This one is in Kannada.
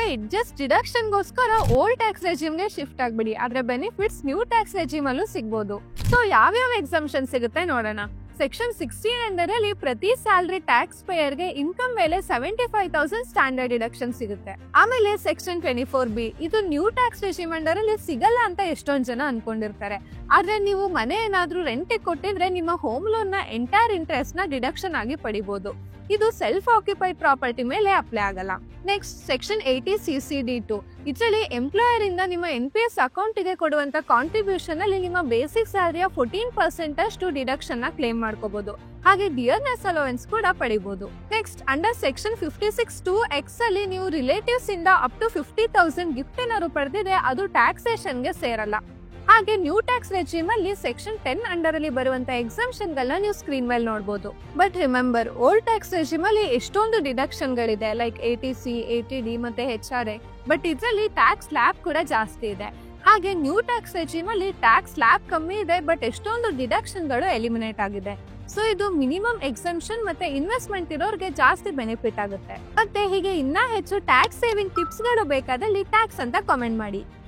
ವೇಟ್, ಜಸ್ಟ್ ಡಿಡಕ್ಷನ್ ಗೋಸ್ಕರ ಓಲ್ಡ್ ಟ್ಯಾಕ್ಸ್ ರೆಜಿಮ್ ಗೆ ಶಿಫ್ಟ್ ಆಗ್ಬಿಡಿ. ಆದ್ರೆ ಬೆನಿಫಿಟ್ಸ್ ನ್ಯೂ ಟ್ಯಾಕ್ಸ್ ರೆಜಿಮ್ ಅಲ್ಲೂ ಸಿಗ್ಬೋದು. ಸೊ ಯಾವ್ಯಾವ ಎಕ್ಸಂಪ್ಷನ್ ಸಿಗುತ್ತೆ ನೋಡೋಣ. ಸೆಕ್ಷನ್ 16 ಅಂಡರಲ್ಲಿ ಪ್ರತಿ ಸ್ಯಾಲರಿ ಟ್ಯಾಕ್ಸ್ ಪೇಯರ್ಗೆ ಇನ್ಕಮ್ ಮೇಲೆ 75,000 ಸ್ಟ್ಯಾಂಡರ್ಡ್ ಡಿಡಕ್ಷನ್ ಸಿಗುತ್ತೆ. ಆಮೇಲೆ ಸೆಕ್ಷನ್ 24B, ಇದು ನ್ಯೂ ಟ್ಯಾಕ್ಸ್ ರೆಜಿಮ್ ಅಂಡರ್ ಅಲ್ಲಿ ಸಿಗಲ್ಲ ಅಂತ ಎಷ್ಟೊಂದ್ ಜನ ಅನ್ಕೊಂಡಿರ್ತಾರೆ. ಆದ್ರೆ ನೀವು ಮನೆ ಏನಾದ್ರೂ ರೆಂಟ್ ಕೊಟ್ಟಿದ್ರೆ ನಿಮ್ಮ ಹೋಮ್ ಲೋನ್ ನ ಎಂಟೈರ್ ಇಂಟ್ರೆಸ್ಟ್ ನ ಡಿಡಕ್ಷನ್ ಆಗಿ ಪಡಿಬಹುದು. ಇದು ಸೆಲ್ಫ್ ಆಕ್ಯುಪೈಡ್ ಪ್ರಾಪರ್ಟಿ ಮೇಲೆ ಅಪ್ಲೈ ಆಗಲ್ಲ. ನೆಕ್ಸ್ಟ್ ಸೆಕ್ಷನ್ 80CCD2, ಇದರಲ್ಲಿ ಎಂಪ್ಲಾಯರ್ ಇಂದ ನಿಮ್ಮ NPS ಅಕೌಂಟ್ ಗೆ ಕೊಡುವಂತ ಕಾಂಟ್ರಿಬ್ಯೂಷನ್ ಅಲ್ಲಿ ನಿಮ್ಮ ಬೇಸಿಕ್ ಸ್ಯಾಲರಿಯ 14% ಅಷ್ಟು ಡಿಡಕ್ಷನ್ ನ ಕ್ಲೇಮ್ ಮಾಡ್ಕೋಬಹುದು. ಹಾಗೆ ಡಿಯರ್ನೆಸ್ ಅಲೋವೆನ್ಸ್ ಕೂಡ ಪಡಿಬಹುದು. ನೆಕ್ಸ್ಟ್ ಅಂಡರ್ ಸೆಕ್ಷನ್ 56(2)(x) ಅಲ್ಲಿ ನೀವು ರಿಲೇಟಿವ್ಸ್ ಇಂದ ಅಪ್ ಟು 50,000 ಗಿಫ್ಟ್ ಏನಾದ್ರು ಪಡೆದಿದ್ರೆ ಅದು ಟ್ಯಾಕ್ಸೇಷನ್ ಗೆ ಸೇರಲ್ಲ. ಹಾಗೆ ನ್ಯೂ ಟ್ಯಾಕ್ಸ್ ರೆಜಿಮ್ ಅಲ್ಲಿ ಸೆಕ್ಷನ್ 10 ಅಂಡರ್ ಅಲ್ಲಿ ಬರುವಂತ ಎಕ್ಸಂಪ್ಷನ್ ಗಳನ್ನ ನೀವು ಸ್ಕ್ರೀನ್ ಮೇಲೆ ನೋಡಬಹುದು. But remember, old tax regime ಅಲ್ಲಿ ಎಷ್ಟೊಂದು ಡಿಡಕ್ಷನ್ ಗಳಿದೆ, ಲೈಕ್ ATC, ATD ಮತ್ತೆ HRA. ಬಟ್ ಇದರಲ್ಲಿ ಟ್ಯಾಕ್ಸ್ ಸ್ಲ್ಯಾಬ್ ಕೂಡ ಜಾಸ್ತಿ ಇದೆ. ಹಾಗೆ ನ್ಯೂ ಟ್ಯಾಕ್ಸ್ ರೆಜಿಮ್ ಅಲ್ಲಿ ಟ್ಯಾಕ್ಸ್ ಸ್ಲ್ಯಾಬ್ ಕಮ್ಮಿ ಇದೆ, ಬಟ್ ಎಷ್ಟೊಂದು ಡಿಡಕ್ಷನ್ ಗಳು ಎಲಿಮಿನೇಟ್ ಆಗಿದೆ. ಸೊ ಇದು ಮಿನಿಮಮ್ ಎಕ್ಸಂಪ್ಷನ್ ಮತ್ತೆ ಇನ್ವೆಸ್ಟ್ಮೆಂಟ್ ಇರೋರಿಗೆ ಜಾಸ್ತಿ ಬೆನಿಫಿಟ್ ಆಗುತ್ತೆ. ಮತ್ತೆ ಹೀಗೆ ಇನ್ನ ಹೆಚ್ಚು ಟ್ಯಾಕ್ಸ್ ಸೇವಿಂಗ್ ಟಿಪ್ಸ್ ಗಳು ಬೇಕಾದಲ್ಲಿ ಟ್ಯಾಕ್ಸ್ ಅಂತ ಕಾಮೆಂಟ್ ಮಾಡಿ.